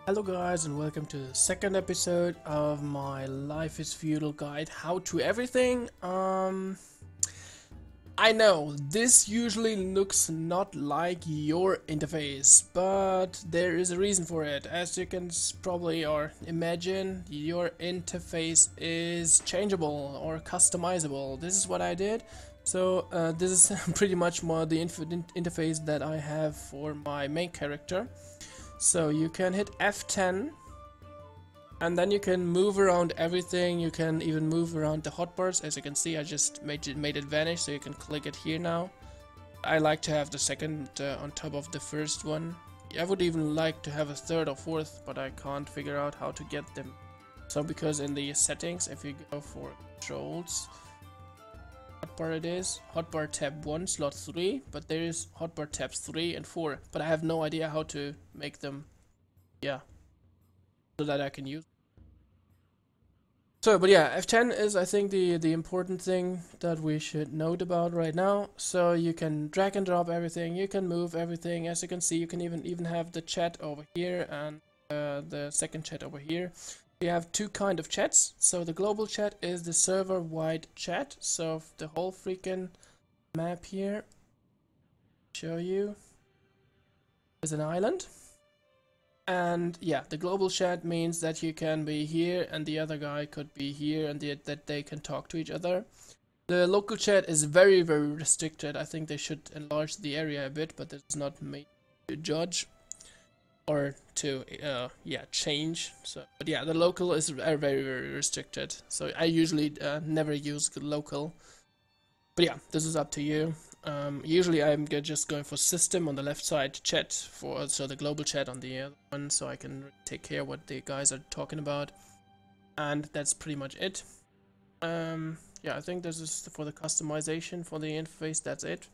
Hello guys and welcome to the second episode of my Life is Feudal guide, how to everything. I know this usually looks not like your interface, but there is a reason for it. As you can probably or imagine, your interface is changeable or customizable. This is what I did. So this is pretty much more the interface that I have for my main character. So you can hit F10 and then you can move around everything. You can even move around the hotbars. As you can see, I just made it vanish, so you can click it here now. I like to have the second on top of the first one. I would even like to have a third or fourth, but I can't figure out how to get them. So because in the settings, if you go for controls, hotbar it is, hotbar tab 1 slot 3, but there is hotbar tabs 3 and 4, but I have no idea how to make them, so that I can use. So, but yeah, F10 is I think the important thing that we should note about right now. So you can drag and drop everything, you can move everything. As you can see, you can even have the chat over here and the second chat over here. We have two kind of chats. So the global chat is the server-wide chat. So the whole freaking map here, show you, is an island. And yeah, the global chat means that you can be here and the other guy could be here and that they can talk to each other. The local chat is very restricted. I think they should enlarge the area a bit, but it's not me to judge or to change. So but yeah, the local is very restricted, so I usually never use local, but yeah, this is up to you. Usually I'm just going for system on the left side, chat for so the global chat on the other one, so I can take care of what the guys are talking about, and that's pretty much it. Yeah, I think this is for the customization for the interface. That's it.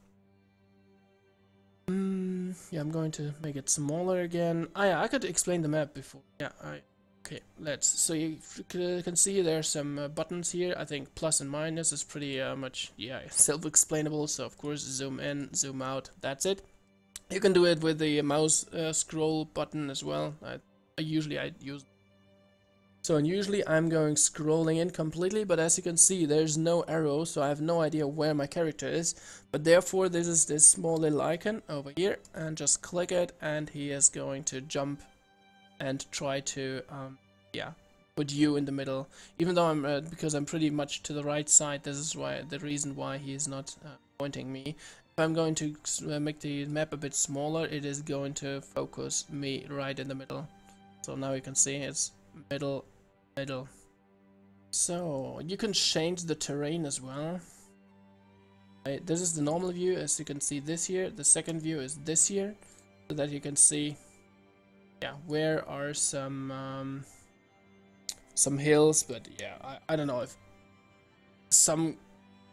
Yeah, I'm going to make it smaller again. Yeah, I could explain the map before. Yeah, okay, let's. So you can see there's some buttons here. I think plus and minus is pretty much, self-explainable. So of course, zoom in, zoom out. That's it. You can do it with the mouse scroll button as well. I usually use. So usually I'm going scrolling in completely, but as you can see, there's no arrow, so I have no idea where my character is. But therefore, this is this small little icon over here, and just click it, and he is going to jump and try to, put you in the middle. Even though I'm, because I'm pretty much to the right side, this is why the reason why he is not pointing me. If I'm going to make the map a bit smaller, it is going to focus me right in the middle. So now you can see it's middle. So you can change the terrain as well. Right, this is the normal view, as you can see this here. The second view is this here, so that you can see, where are some hills. But yeah, I don't know if some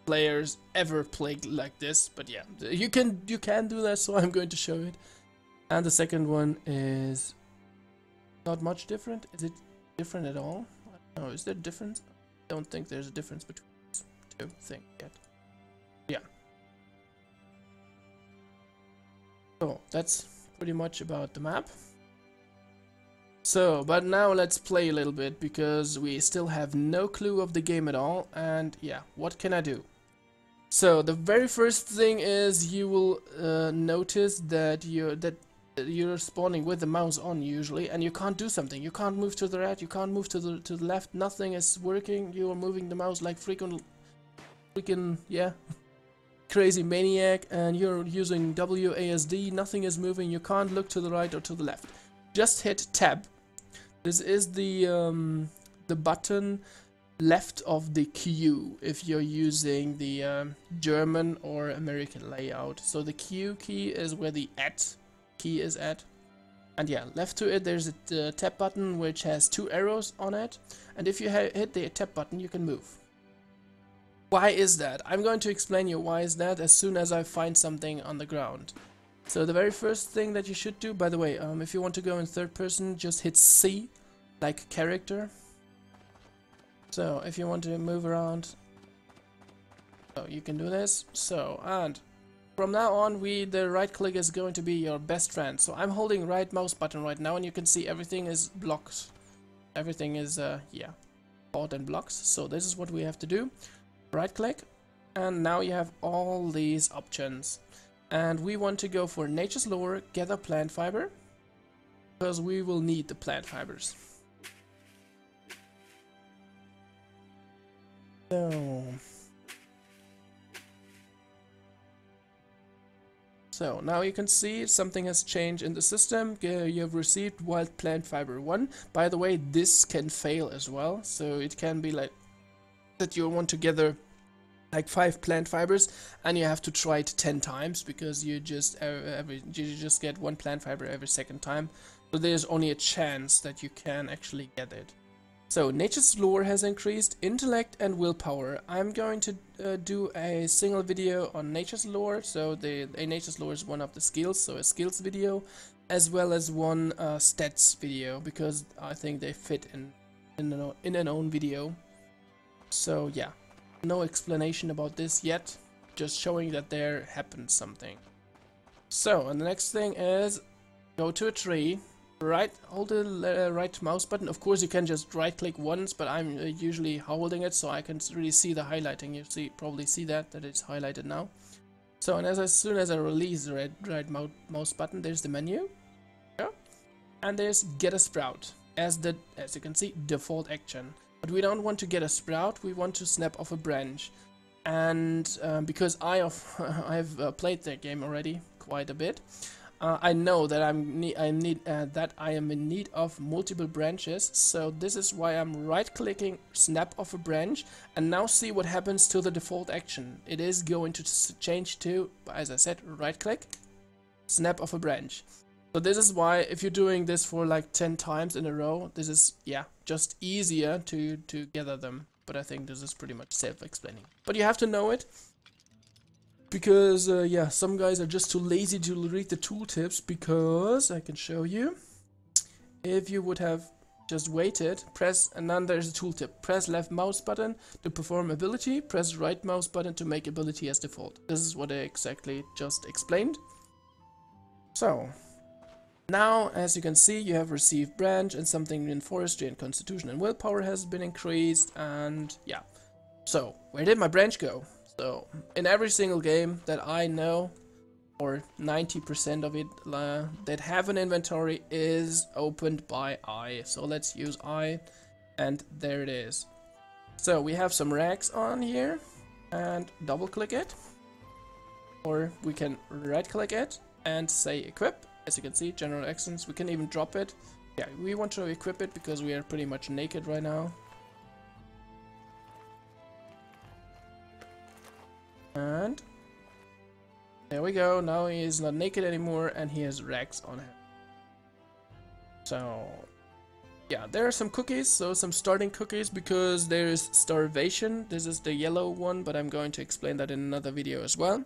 players ever played like this, but yeah, you can do that, so I'm going to show it. And the second one is not much different. Is it different at all? I don't know, is there a difference? I don't think there's a difference between these two things yet. Yeah. So that's pretty much about the map. So, but now let's play a little bit, because we still have no clue of the game at all. And yeah, what can I do? So the very first thing is you will notice that you're spawning with the mouse on usually, and you can't do something. You can't move to the right, you can't move to the left. Nothing is working. You are moving the mouse like freaking crazy maniac, and you're using WASD. Nothing is moving. You can't look to the right or to the left. Just hit tab. This is the button left of the Q if you're using the German or American layout. So the Q key is where the @ key is at, and yeah, left to it there's a tab button which has two arrows on it, and if you hit the tab button you can move. Why is that? I'm going to explain you why is that as soon as I find something on the ground. So the very first thing that you should do, by the way, if you want to go in third person, just hit C like character. So if you want to move around, you can do this. So, and from now on, the right click is going to be your best friend. So I'm holding right mouse button right now, and you can see everything is blocked. Everything is, yeah, caught in blocks. So this is what we have to do. Right click, and now you have all these options. And we want to go for Nature's Lore, gather plant fiber, because we will need the plant fibers. So now you can see something has changed in the system. You have received wild plant fiber 1. By the way, this can fail as well. So it can be like that you want to gather like 5 plant fibers and you have to try it 10 times because you just get 1 plant fiber every second time. So there's only a chance that you can actually get it. So Nature's Lore has increased intellect and willpower. I'm going to do a single video on Nature's Lore. So a Nature's Lore is one of the skills, so a skills video, as well as one stats video, because I think they fit in an own video. So yeah, no explanation about this yet, just showing that there happened something. So, and the next thing is go to a tree. Hold the right mouse button. Of course, you can just right click once, but I'm usually holding it so I can really see the highlighting. You probably see that it's highlighted now. So, and as soon as I release the right mouse button, there's the menu. Yeah. And there's get a sprout as you can see, default action. But we don't want to get a sprout. We want to snap off a branch. And because I've played that game already quite a bit. I know that I am in need of multiple branches, so this is why I'm right-clicking, snap off a branch, and now see what happens to the default action. It is going to change to, as I said, right-click, snap off a branch. So this is why if you're doing this for like 10 times in a row, this is, yeah, just easier to gather them. But I think this is pretty much self-explaining. But you have to know it. Because, yeah, some guys are just too lazy to read the tooltips, because I can show you. If you would have just waited, press, and then there's a tooltip. Press left mouse button to perform ability, press right mouse button to make ability as default. This is what I exactly just explained. So, now, as you can see, you have received branch and something in forestry and constitution and willpower has been increased, and yeah. So, where did my branch go? So, in every single game that I know, or 90% of it that have an inventory is opened by I. So let's use I, and there it is. So we have some rags on here, and double click it. Or we can right click it and say equip. As you can see, general actions, we can even drop it. Yeah, we want to equip it because we are pretty much naked right now. And there we go, now he is not naked anymore and he has rags on him. So yeah, there are some cookies, so some starting cookies, because there is starvation. This is the yellow one, but I'm going to explain that in another video as well,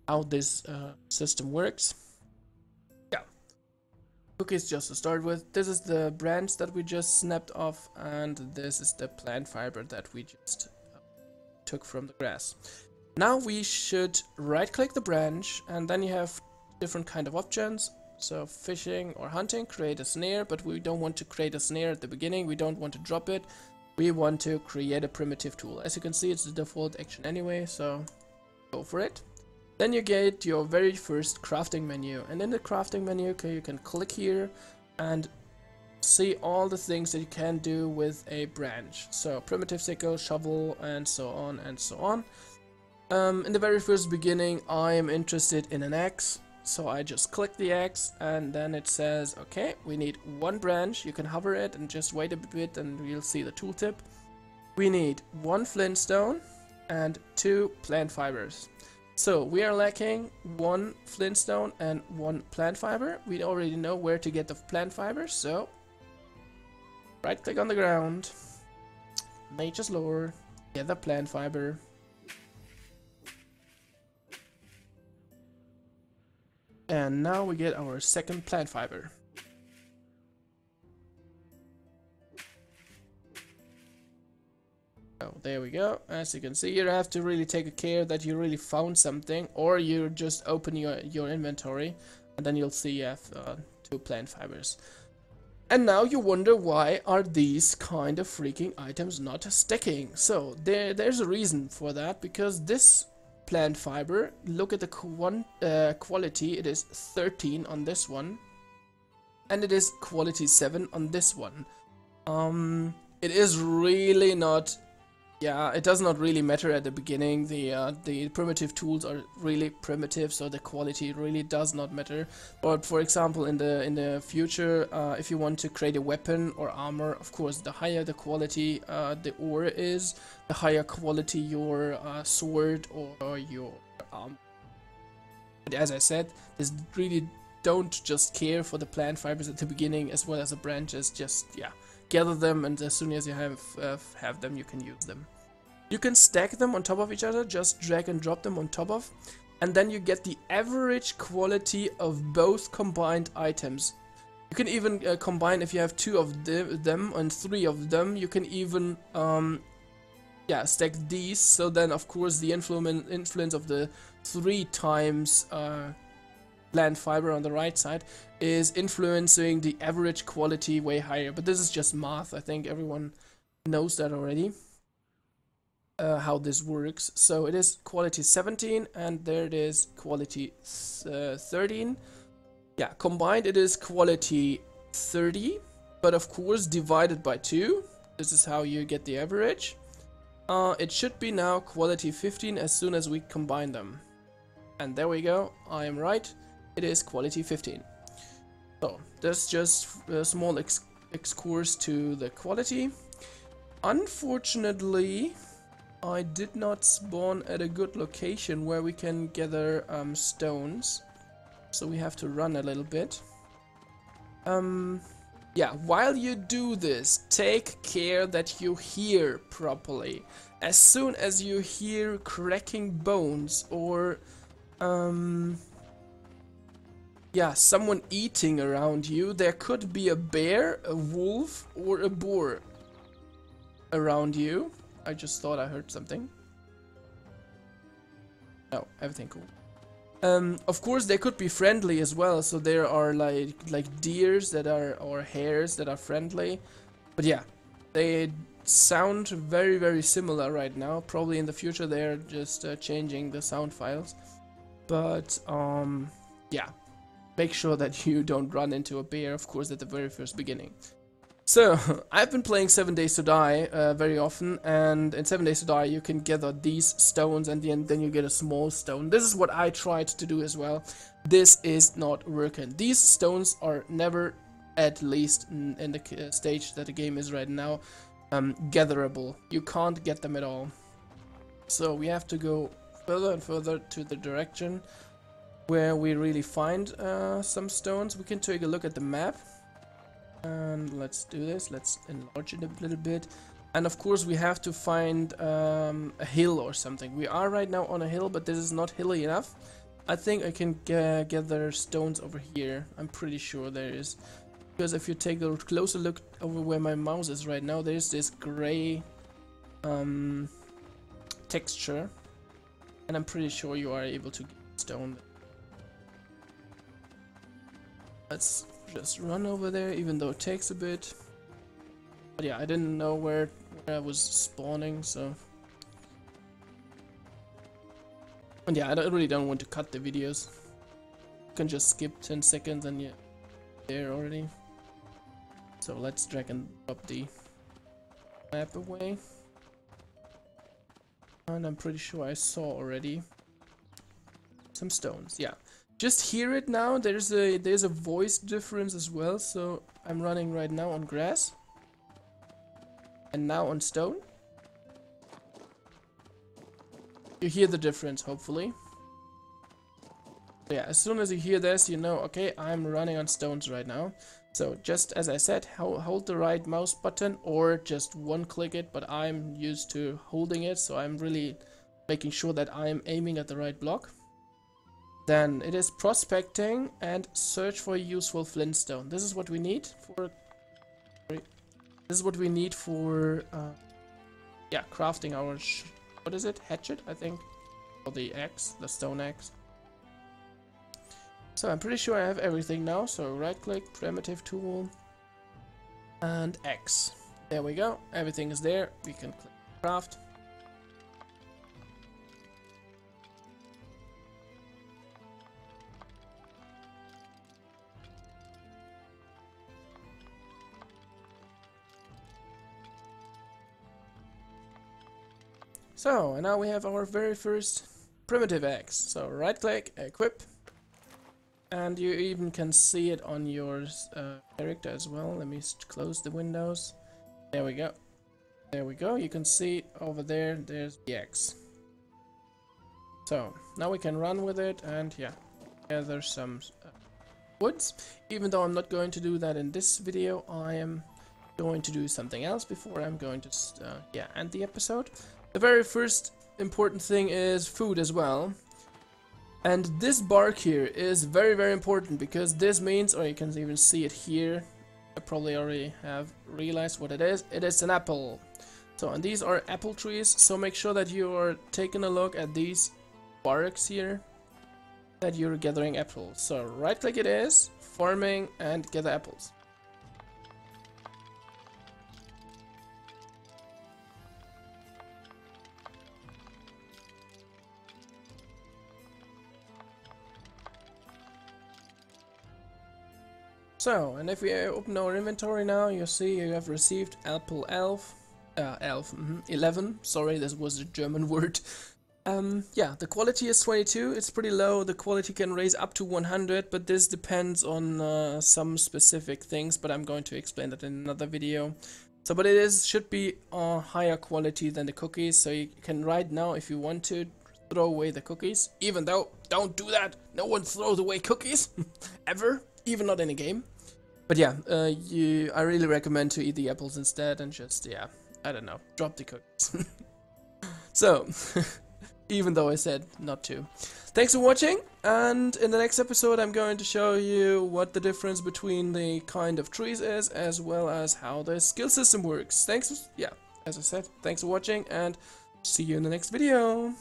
how this system works. Yeah, cookies just to start with. This is the branch that we just snapped off, and this is the plant fiber that we just took from the grass. Now we should right click the branch, and then you have different kind of options. So fishing or hunting, create a snare, but we don't want to create a snare at the beginning. We don't want to drop it. We want to create a primitive tool. As you can see, it's the default action anyway, so go for it. Then you get your very first crafting menu, and in the crafting menu you can click here and see all the things that you can do with a branch. So primitive sickle, shovel, and so on and so on. In the very first beginning, I am interested in an axe, so I just click the axe, and then it says, okay, we need 1 branch. You can hover it and just wait a bit and you'll see the tooltip. We need 1 flintstone and 2 plant fibers. So we are lacking 1 flintstone and 1 plant fiber. We already know where to get the plant fibers, so right click on the ground, Nature's Lore, get the plant fiber. And now we get our second plant fiber. Oh, there we go. As you can see, you have to really take care that you really found something, or you just open your inventory, and then you'll see you have 2 plant fibers. And now you wonder, why are these kind of freaking items not sticking? So there's a reason for that, because this plant fiber, look at the quality, it is 13 on this one, and it is quality 7 on this one. It is really not, yeah, it does not really matter at the beginning. The primitive tools are really primitive, so the quality really does not matter. But for example, in the future, if you want to create a weapon or armor, of course, the higher the quality the ore is, the higher quality your sword or your armor. But as I said, this really don't just care for the plant fibers at the beginning as well as the branches. Just, yeah, gather them, and as soon as you have them, you can use them. You can stack them on top of each other, just drag and drop them on top of, and then you get the average quality of both combined items. You can even combine, if you have 2 of them and 3 of them, you can even yeah, stack these, so then of course the influence of the 3 times plant fiber on the right side is influencing the average quality way higher. But this is just math. I think everyone knows that already, how this works. So it is quality 17, and there it is quality 13. Yeah, combined it is quality 30, but of course divided by 2. This is how you get the average. It should be now quality 15 as soon as we combine them. And there we go, I am right. It is quality 15. So that's just a small excursus to the quality. Unfortunately, I did not spawn at a good location where we can gather stones. So we have to run a little bit. Yeah, while you do this, take care that you hear properly. As soon as you hear cracking bones or yeah, someone eating around you, there could be a bear, a wolf, or a boar around you. I just thought I heard something. No, everything cool. Of course, they could be friendly as well. So there are like deers that are, or hares that are friendly. But yeah, they sound very similar right now. Probably in the future they're just changing the sound files. But yeah, make sure that you don't run into a bear, of course, at the very first beginning. So, I've been playing 7 Days to Die very often, and in 7 Days to Die you can gather these stones, and then you get a small stone. This is what I tried to do as well. This is not working. These stones are never, at least in the stage that the game is right now, gatherable. You can't get them at all. So we have to go further and further to the direction where we really find some stones. We can take a look at the map. And let's do this. Let's enlarge it a little bit. And of course we have to find a hill or something. We are right now on a hill, but this is not hilly enough. I think I can gather stones over here. I'm pretty sure there is. Because if you take a closer look over where my mouse is right now, there's this gray texture. And I'm pretty sure you are able to get stone. Let's just run over there, even though it takes a bit. But yeah, I didn't know where I was spawning, so. And yeah, I really don't want to cut the videos. You can just skip 10 seconds and you're there already. So let's drag and drop the map away. And I'm pretty sure I saw already some stones, yeah. Just hear it now. There's a voice difference as well. So I'm running right now on grass, and now on stone. You hear the difference, hopefully. So yeah, as soon as you hear this, you know, okay, I'm running on stones right now. So just as I said, hold the right mouse button or just one click it, but I'm used to holding it, so I'm really making sure that I'm aiming at the right block. Then it is prospecting and search for a useful flintstone. This is what we need for yeah, crafting our what is it? Hatchet, I think, or the axe, the stone axe. So I'm pretty sure I have everything now. So right click, primitive tool, and X. There we go. Everything is there. We can click craft. So, and now we have our very first primitive axe. So right click, equip, and you even can see it on your character as well. Let me close the windows. There we go. There we go. You can see over there, there's the axe. So now we can run with it and yeah, gather some woods. Even though I'm not going to do that in this video, I am going to do something else before I'm going to yeah, end the episode. The very first important thing is food as well. And this bark here is very, very important because this means, or you can even see it here, I probably already have realized what it is. It is an apple. So, and these are apple trees, so make sure that you are taking a look at these barks here, that you're gathering apples. So right click it is, farming, and gather apples. So, and if we open our inventory now, you'll see you have received apple 11. Sorry, this was a German word. Yeah, the quality is 22. It's pretty low. The quality can raise up to 100, but this depends on some specific things. But I'm going to explain that in another video. So, but it should be higher quality than the cookies. So you can right now, if you want to, throw away the cookies. Even though, don't do that. No one throws away cookies ever. Even not in a game. But yeah, I really recommend to eat the apples instead and just, yeah, I don't know, drop the cookies. So, even though I said not to. Thanks for watching, and in the next episode I'm going to show you what the difference between the kind of trees is, as well as how the skill system works. Thanks, yeah, as I said, thanks for watching, and see you in the next video.